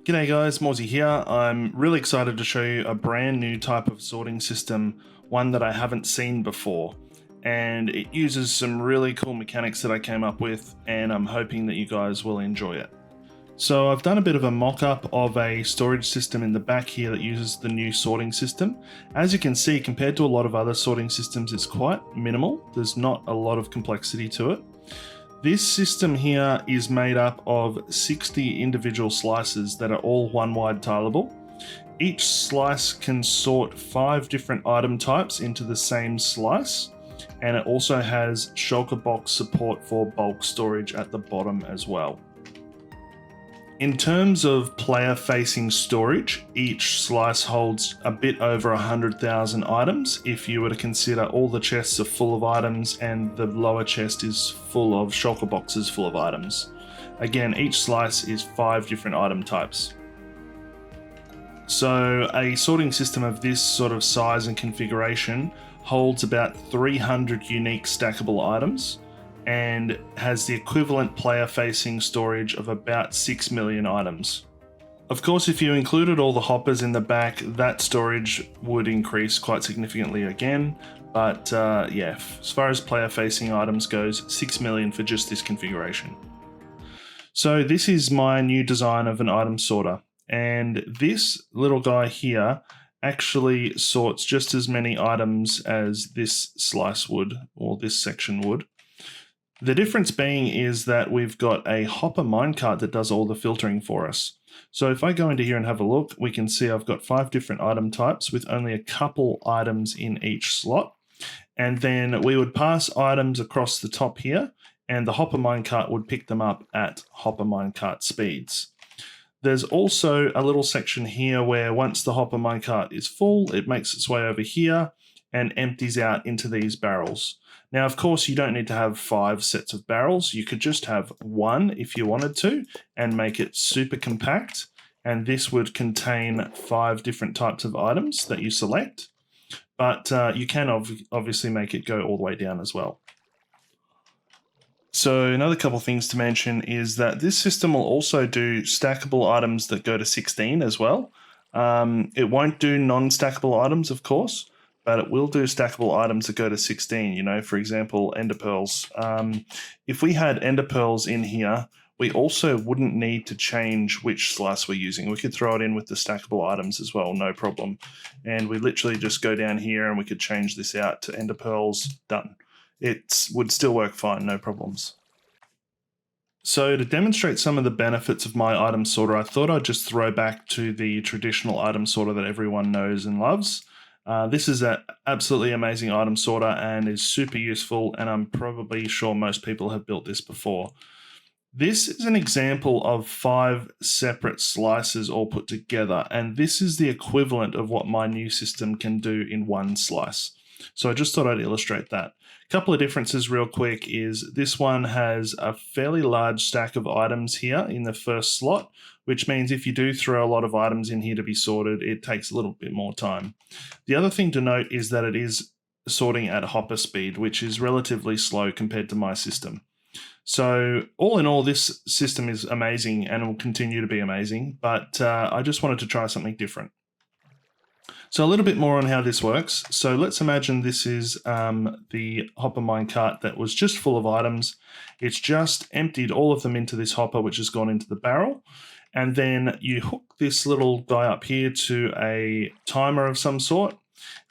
G'day guys, Morezy here. I'm really excited to show you a brand new type of sorting system, one that I haven't seen before. And it uses some really cool mechanics that I came up with, and I'm hoping that you guys will enjoy it. So I've done a bit of a mock-up of a storage system in the back here that uses the new sorting system. As you can see, compared to a lot of other sorting systems, it's quite minimal. There's not a lot of complexity to it. This system here is made up of 60 individual slices that are all one wide tileable. Each slice can sort 5 different item types into the same slice, and it also has shulker box support for bulk storage at the bottom as well. In terms of player-facing storage, each slice holds a bit over 100,000 items if you were to consider all the chests are full of items and the lower chest is full of shulker boxes full of items. Again, each slice is 5 different item types. So a sorting system of this sort of size and configuration holds about 300 unique stackable items, and has the equivalent player-facing storage of about 6 million items. Of course, if you included all the hoppers in the back, that storage would increase quite significantly again, but yeah, as far as player-facing items goes, 6 million for just this configuration. So this is my new design of an item sorter, and this little guy here actually sorts just as many items as this slice would, or this section would. The difference being is that we've got a hopper minecart that does all the filtering for us. So if I go into here and have a look, we can see I've got 5 different item types with only a couple items in each slot. And then we would pass items across the top here, and the hopper minecart would pick them up at hopper minecart speeds. There's also a little section here where once the hopper minecart is full, it makes its way over here and empties out into these barrels. Now, of course, you don't need to have 5 sets of barrels. You could just have 1 if you wanted to and make it super compact. And this would contain 5 different types of items that you select. But you can obviously make it go all the way down as well. So another couple things to mention is that this system will also do stackable items that go to 16 as well. It won't do non-stackable items, of course, but it will do stackable items that go to 16, you know, for example, ender pearls. If we had ender pearls in here, we also wouldn't need to change which slice we're using. We could throw it in with the stackable items as well, no problem. And we literally just go down here and we could change this out to ender pearls, done. It would still work fine, no problems. So to demonstrate some of the benefits of my item sorter, I thought I'd just throw back to the traditional item sorter that everyone knows and loves. This is an absolutely amazing item sorter and is super useful, and I'm probably sure most people have built this before. This is an example of 5 separate slices all put together, and this is the equivalent of what my new system can do in 1 slice. So I just thought I'd illustrate that. A couple of differences real quick is this one has a fairly large stack of items here in the first slot, which means if you do throw a lot of items in here to be sorted, it takes a little bit more time. The other thing to note is that it is sorting at hopper speed, which is relatively slow compared to my system. So all in all, this system is amazing and will continue to be amazing, but I just wanted to try something different. So a little bit more on how this works. So let's imagine this is the hopper minecart that was just full of items. It's just emptied all of them into this hopper, which has gone into the barrel. And then you hook this little guy up here to a timer of some sort.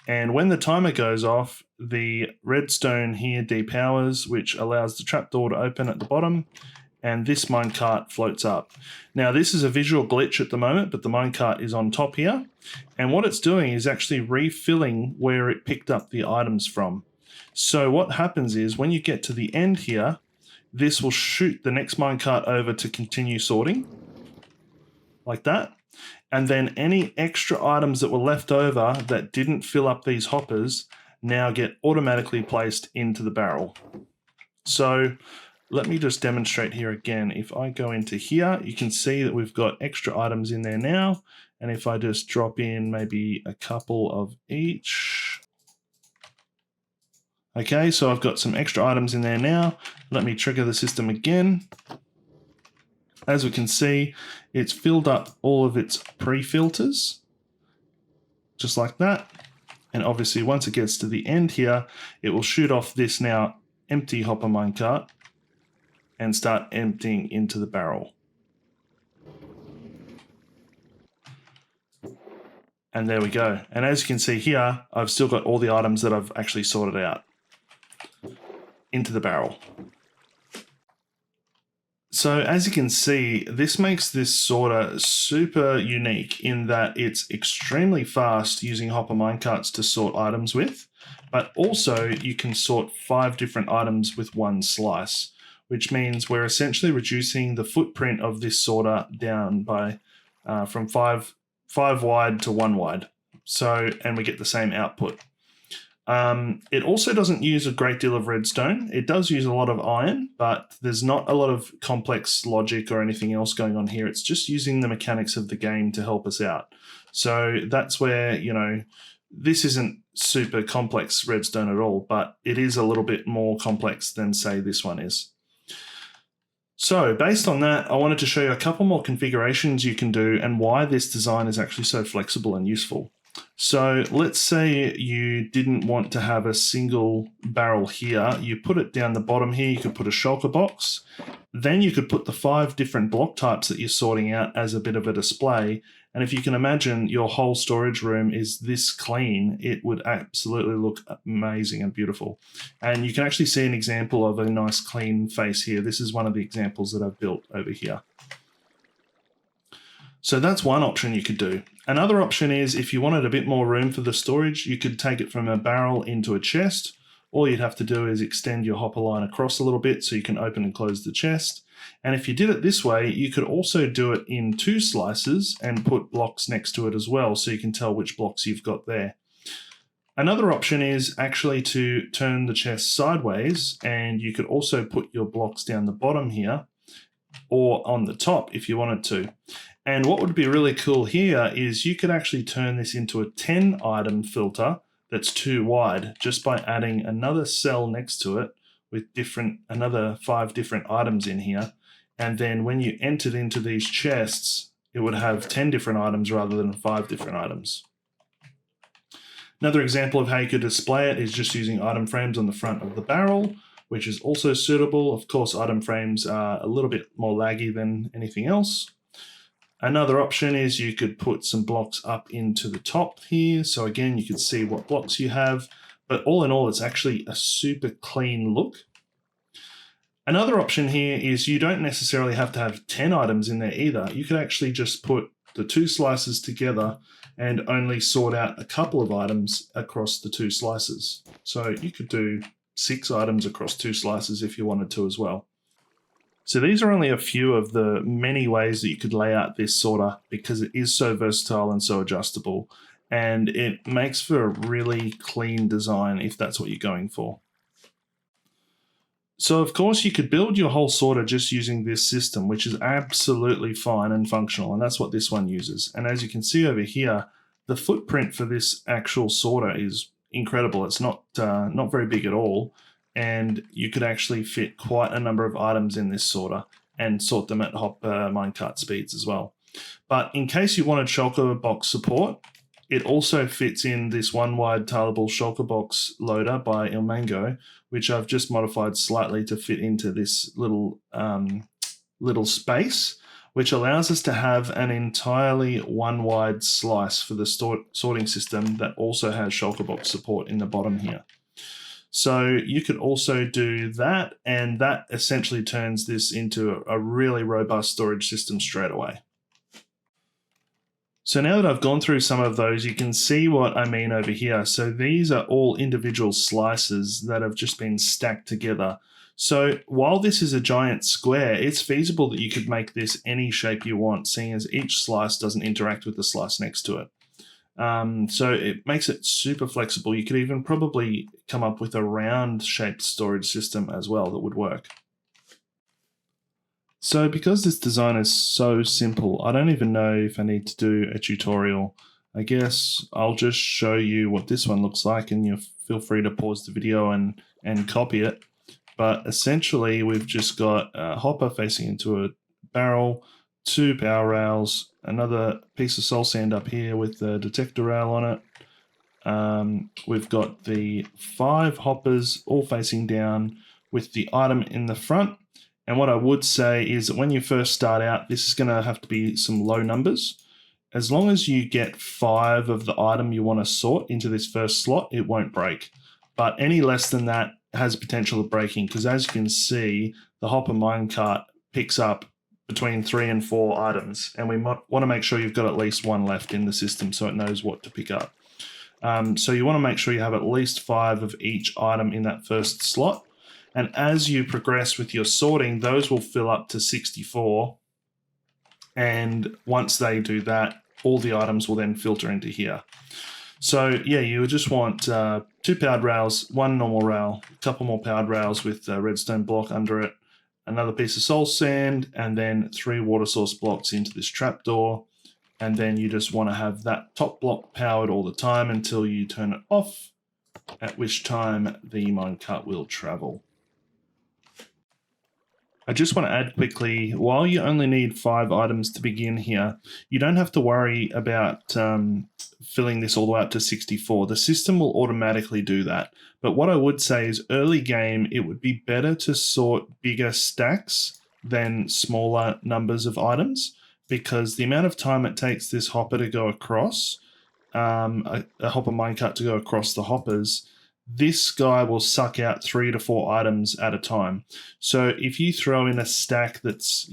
And when the timer goes off, the redstone here depowers, which allows the trapdoor to open at the bottom, and this minecart floats up. Now, this is a visual glitch at the moment, but the minecart is on top here. And what it's doing is actually refilling where it picked up the items from. So what happens is when you get to the end here, this will shoot the next minecart over to continue sorting, like that. And then any extra items that were left over that didn't fill up these hoppers now get automatically placed into the barrel. So let me just demonstrate here again. If I go into here, you can see that we've got extra items in there now. And if I just drop in maybe a couple of each. Okay, so I've got some extra items in there now. Let me trigger the system again. as we can see, it's filled up all of its pre-filters, just like that. And obviously once it gets to the end here, it will shoot off this now empty hopper minecart and start emptying into the barrel. And there we go. And as you can see here, I've still got all the items that I've actually sorted out into the barrel. So as you can see, this makes this sorter super unique in that it's extremely fast using hopper minecarts to sort items with, but also you can sort 5 different items with one slice, which means we're essentially reducing the footprint of this sorter down by from 5 wide to 1 wide. So, and we get the same output. It also doesn't use a great deal of redstone. It does use a lot of iron, but there's not a lot of complex logic or anything else going on here. It's just using the mechanics of the game to help us out. So that's where, you know, this isn't super complex redstone at all, but it is a little bit more complex than, say, this one is. So based on that, I wanted to show you a couple more configurations you can do and why this design is actually so flexible and useful. So let's say you didn't want to have a single barrel here. You put it down the bottom here, you could put a shulker box. Then you could put the 5 different block types that you're sorting out as a bit of a display. And if you can imagine your whole storage room is this clean, it would absolutely look amazing and beautiful. And you can actually see an example of a nice clean face here. This is one of the examples that I've built over here. So that's one option you could do. Another option is if you wanted a bit more room for the storage, you could take it from a barrel into a chest. All you'd have to do is extend your hopper line across a little bit so you can open and close the chest. And if you did it this way, you could also do it in 2 slices and put blocks next to it as well, so you can tell which blocks you've got there. Another option is actually to turn the chest sideways, and you could also put your blocks down the bottom here or on the top if you wanted to. And what would be really cool here is you could actually turn this into a 10 item filter that's 2 wide just by adding another cell next to it with another 5 different items in here. And then when you entered into these chests, it would have 10 different items rather than 5 different items. Another example of how you could display it is just using item frames on the front of the barrel, which is also suitable. Of course, item frames are a little bit more laggy than anything else. Another option is you could put some blocks up into the top here. So again, you can see what blocks you have, but all in all, it's actually a super clean look. Another option here is you don't necessarily have to have 10 items in there either. You could actually just put the 2 slices together and only sort out a couple of items across the 2 slices. So you could do 6 items across 2 slices if you wanted to as well. So these are only a few of the many ways that you could lay out this sorter because it is so versatile and so adjustable, and it makes for a really clean design if that's what you're going for. So of course you could build your whole sorter just using this system, which is absolutely fine and functional, and that's what this one uses. And as you can see over here, the footprint for this actual sorter is incredible. It's not very big at all. And you could actually fit quite a number of items in this sorter and sort them at hopper minecart speeds as well. But in case you wanted shulker box support, it also fits in this 1 wide tileable shulker box loader by Ilmango, which I've just modified slightly to fit into this little space, which allows us to have an entirely 1 wide slice for the sorting system that also has shulker box support in the bottom here. So you could also do that, and that essentially turns this into a really robust storage system straight away. So now that I've gone through some of those, you can see what I mean over here. So these are all individual slices that have just been stacked together. So while this is a giant square, it's feasible that you could make this any shape you want, seeing as each slice doesn't interact with the slice next to it. So it makes it super flexible. You could even probably come up with a round shaped storage system as well that would work. So because this design is so simple, I don't even know if I need to do a tutorial. I guess I'll just show you what this one looks like, and you feel free to pause the video and copy it. But essentially we've just got a hopper facing into a barrel, 2 power rails, another piece of soul sand up here with the detector rail on it. We've got the 5 hoppers all facing down with the item in the front. And what I would say is that when you first start out, this is going to have to be some low numbers. As long as you get 5 of the item you want to sort into this first slot, it won't break. But any less than that has potential of breaking, because as you can see, the hopper minecart picks up between 3 and 4 items, and we want to make sure you've got at least 1 left in the system so it knows what to pick up. So you want to make sure you have at least 5 of each item in that first slot. And as you progress with your sorting, those will fill up to 64. And once they do that, all the items will then filter into here. So yeah, you would just want 2 powered rails, 1 normal rail, a couple more powered rails with a redstone block under it, another piece of soul sand, and then 3 water source blocks into this trapdoor. And then you just want to have that top block powered all the time until you turn it off, at which time the minecart will travel. I just want to add quickly, while you only need 5 items to begin here, you don't have to worry about filling this all the way up to 64. The system will automatically do that. But what I would say is early game, it would be better to sort bigger stacks than smaller numbers of items, because the amount of time it takes this hopper to go across, a hopper minecart to go across the hoppers, this guy will suck out 3 to 4 items at a time. So if you throw in a stack that's,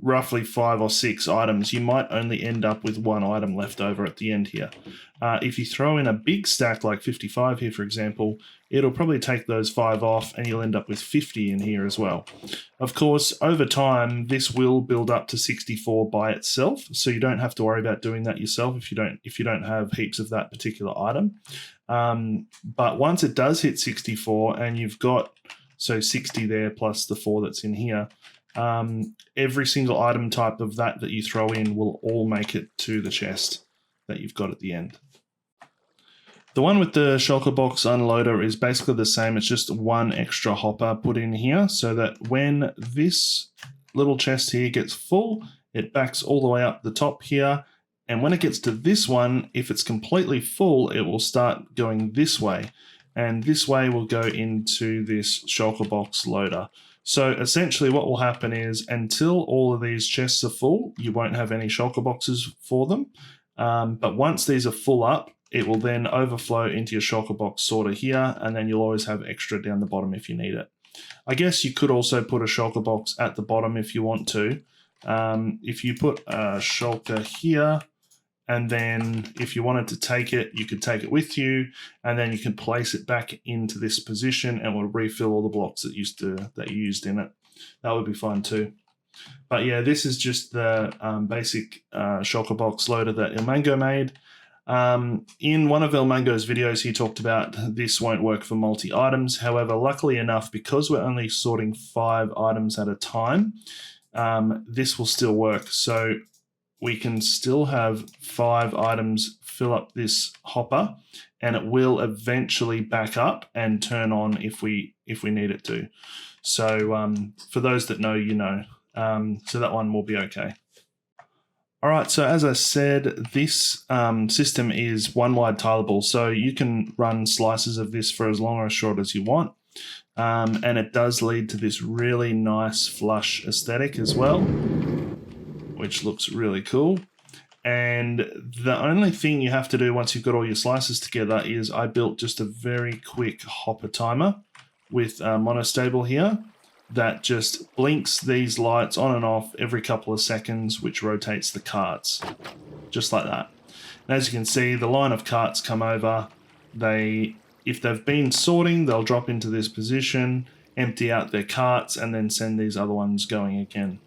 roughly 5 or 6 items, you might only end up with 1 item left over at the end here. If you throw in a big stack like 55 here, for example, it'll probably take those 5 off and you'll end up with 50 in here as well. Of course, over time, this will build up to 64 by itself, so you don't have to worry about doing that yourself if you don't have heaps of that particular item. But once it does hit 64 and you've got, 60 there plus the 4 that's in here, every single item type of that you throw in will all make it to the chest that you've got at the end. The one with the shulker box unloader is basically the same. It's just 1 extra hopper put in here so that when this little chest here gets full, it backs all the way up the top here. And when it gets to this one, if it's completely full, it will start going this way. And this way will go into this shulker box loader. So essentially what will happen is until all of these chests are full, you won't have any shulker boxes for them. But once these are full up, it will then overflow into your shulker box sorter here, and then you'll always have extra down the bottom if you need it. I guess you could also put a shulker box at the bottom if you want to. If you put a shulker here, and then if you wanted to take it, you could take it with you, and then you can place it back into this position and we'll refill all the blocks that you used in it. That would be fine too. But yeah, this is just the basic shulker box loader that Ilmango made. In one of Ilmango's videos, he talked about this won't work for multi-items. However, luckily enough, because we're only sorting 5 items at a time, this will still work. So we can still have 5 items fill up this hopper, and it will eventually back up and turn on if we need it to. So for those that know, you know. So that one will be okay. All right, so as I said, this system is 1 wide tileable, so you can run slices of this for as long or as short as you want. And it does lead to this really nice flush aesthetic as well, which looks really cool. And the only thing you have to do once you've got all your slices together is I built just a very quick hopper timer with monostable here that just blinks these lights on and off every couple of seconds, which rotates the carts, just like that. And as you can see, the line of carts come over. If they've been sorting, they'll drop into this position, empty out their carts, and then send these other ones going again.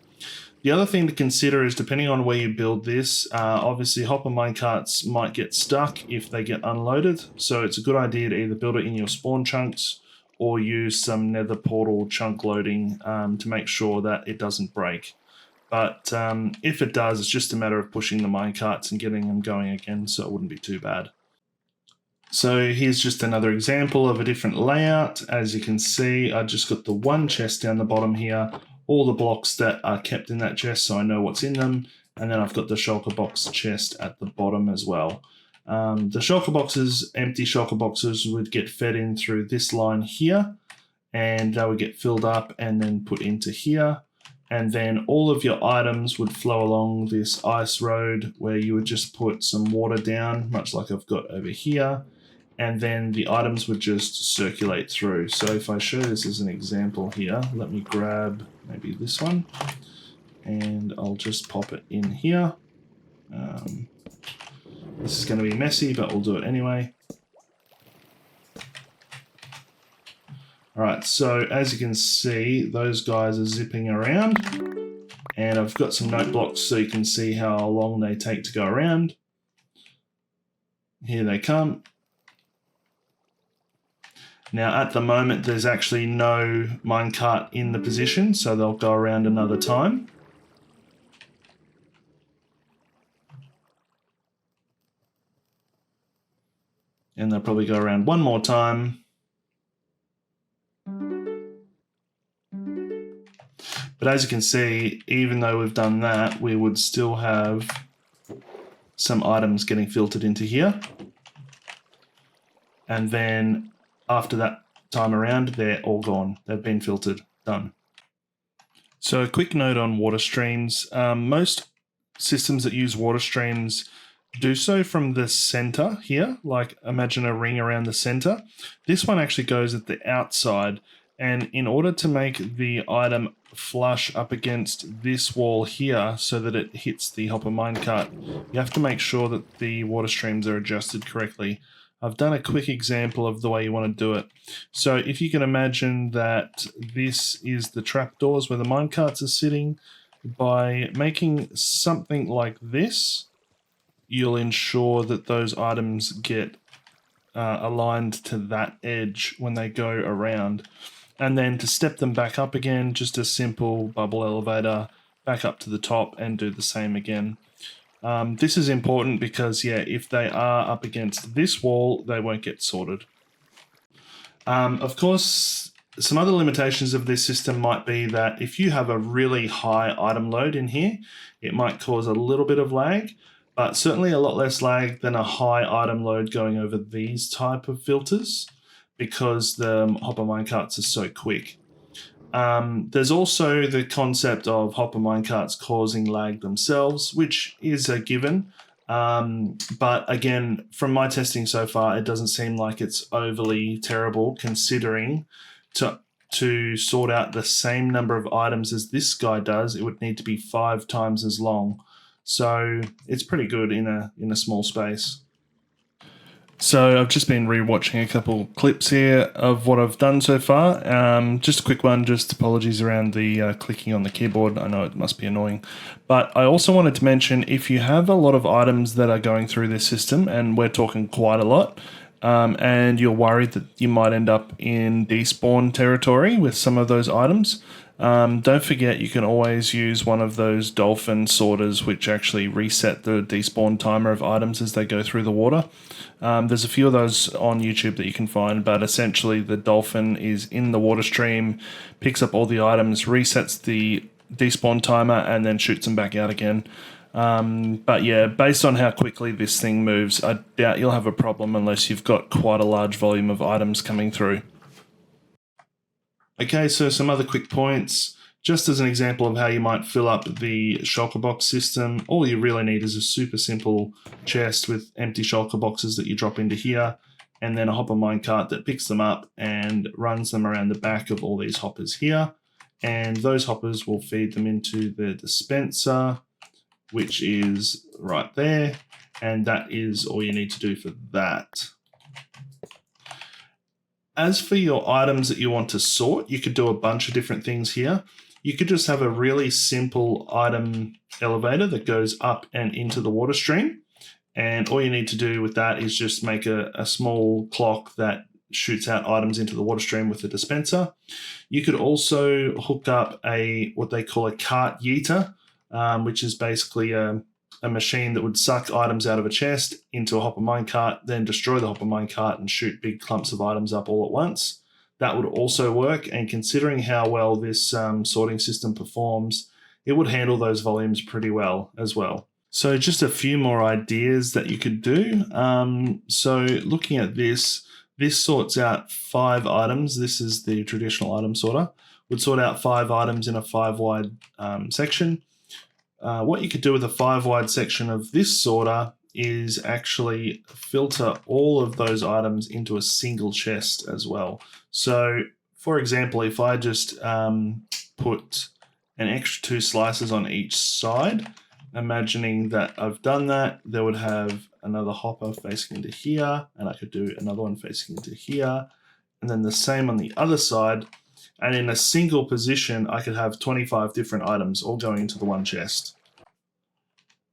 The other thing to consider is, depending on where you build this, obviously hopper minecarts might get stuck if they get unloaded, so it's a good idea to either build it in your spawn chunks or use some nether portal chunk loading to make sure that it doesn't break. But if it does, it's just a matter of pushing the minecarts and getting them going again, so it wouldn't be too bad. So here's just another example of a different layout. As you can see, I just got the one chest down the bottom here, all the blocks that are kept in that chest so I know what's in them, and then I've got the shulker box chest at the bottom as well. The shulker boxes, empty shulker boxes, would get fed in through this line here, and they would get filled up and then put into here. And then all of your items would flow along this ice road where you would just put some water down, much like I've got over here. And then the items would just circulate through. So if I show this as an example here, let me grab maybe this one, and I'll just pop it in here. This is going to be messy, but we'll do it anyway. Alright, so as you can see, those guys are zipping around, and I've got some note blocks so you can see how long they take to go around. Here they come. Now at the moment there's actually no minecart in the position, so they'll go around another time. And they'll probably go around one more time. But as you can see, even though we've done that, we would still have some items getting filtered into here. And then after that time around, they're all gone. They've been filtered. Done. So a quick note on water streams. Most systems that use water streams do so from the center here. Like imagine a ring around the center. This one actually goes at the outside. And in order to make the item flush up against this wall here so that it hits the hopper minecart, you have to make sure that the water streams are adjusted correctly. I've done a quick example of the way you want to do it. So if you can imagine that this is the trapdoors where the minecarts are sitting, by making something like this, you'll ensure that those items get aligned to that edge when they go around. And then to step them back up again, just a simple bubble elevator back up to the top and do the same again. This is important because, yeah, if they are up against this wall, they won't get sorted. Of course, some other limitations of this system might be that if you have a really high item load in here, it might cause a little bit of lag, but certainly a lot less lag than a high item load going over these type of filters, because the hopper minecarts are so quick. There's also the concept of hopper minecarts causing lag themselves, which is a given. But again, from my testing so far, it doesn't seem like it's overly terrible, considering to sort out the same number of items as this guy does, it would need to be 5 times as long. So it's pretty good in a small space. So I've just been rewatching a couple clips here of what I've done so far. Just a quick one, just apologies around the clicking on the keyboard. I know it must be annoying. But I also wanted to mention, if you have a lot of items that are going through this system, and we're talking quite a lot, and you're worried that you might end up in despawn territory with some of those items, don't forget you can always use one of those dolphin sorters which actually reset the despawn timer of items as they go through the water. There's a few of those on YouTube that you can find, but essentially the dolphin is in the water stream, picks up all the items, resets the despawn timer, and then shoots them back out again. But yeah, based on how quickly this thing moves, I doubt you'll have a problem unless you've got quite a large volume of items coming through. Okay, so some other quick points. Just as an example of how you might fill up the shulker box system, all you really need is a super simple chest with empty shulker boxes that you drop into here, and then a hopper minecart that picks them up and runs them around the back of all these hoppers here. And those hoppers will feed them into the dispenser, which is right there. And that is all you need to do for that. As for your items that you want to sort, you could do a bunch of different things here. You could just have a really simple item elevator that goes up and into the water stream. And all you need to do with that is just make a small clock that shoots out items into the water stream with a dispenser. You could also hook up what they call a cart yeeter, which is basically a a machine that would suck items out of a chest into a hopper minecart, then destroy the hopper minecart and shoot big clumps of items up all at once. That would also work, and considering how well this sorting system performs, it would handle those volumes pretty well as well. So just a few more ideas that you could do. So looking at this sorts out 5 items. This is the traditional item sorter. Would sort out 5 items in a 5 wide section. What you could do with a 5 wide section of this sorter is actually filter all of those items into a single chest as well. So for example, if I just put an extra 2 slices on each side, imagining that I've done that, they would have another hopper facing into here, and I could do another one facing into here, and then the same on the other side. And in a single position, I could have 25 different items all going into the one chest.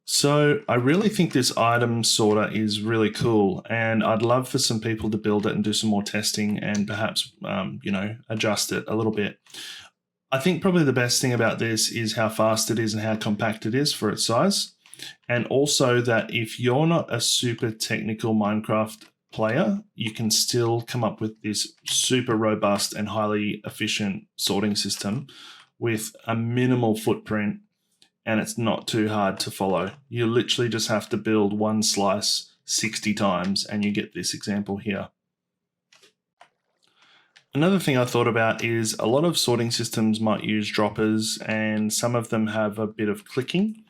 So I really think this item sorter is really cool, and I'd love for some people to build it and do some more testing and perhaps, adjust it a little bit. I think probably the best thing about this is how fast it is and how compact it is for its size. And also that if you're not a super technical Minecraft player, you can still come up with this super robust and highly efficient sorting system with a minimal footprint, and it's not too hard to follow. You literally just have to build one slice 60 times and you get this example here. Another thing I thought about is a lot of sorting systems might use droppers, and some of them have a bit of clicking.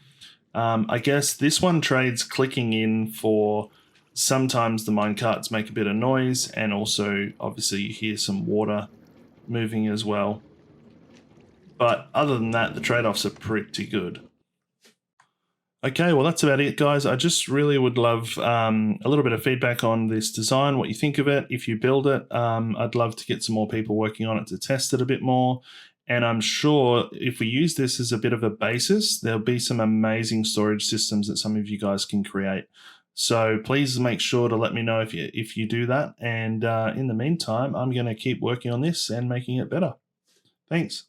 I guess this one trades clicking in for sometimes the minecarts make a bit of noise, and also obviously you hear some water moving as well. But other than that, the trade-offs are pretty good. Okay, well, that's about it, guys. I just really would love a little bit of feedback on this design, what you think of it. If you build it, I'd love to get some more people working on it to test it a bit more. And I'm sure if we use this as a bit of a basis, there'll be some amazing storage systems that some of you guys can create. So please make sure to let me know if you do that. And in the meantime, I'm going to keep working on this and making it better. Thanks.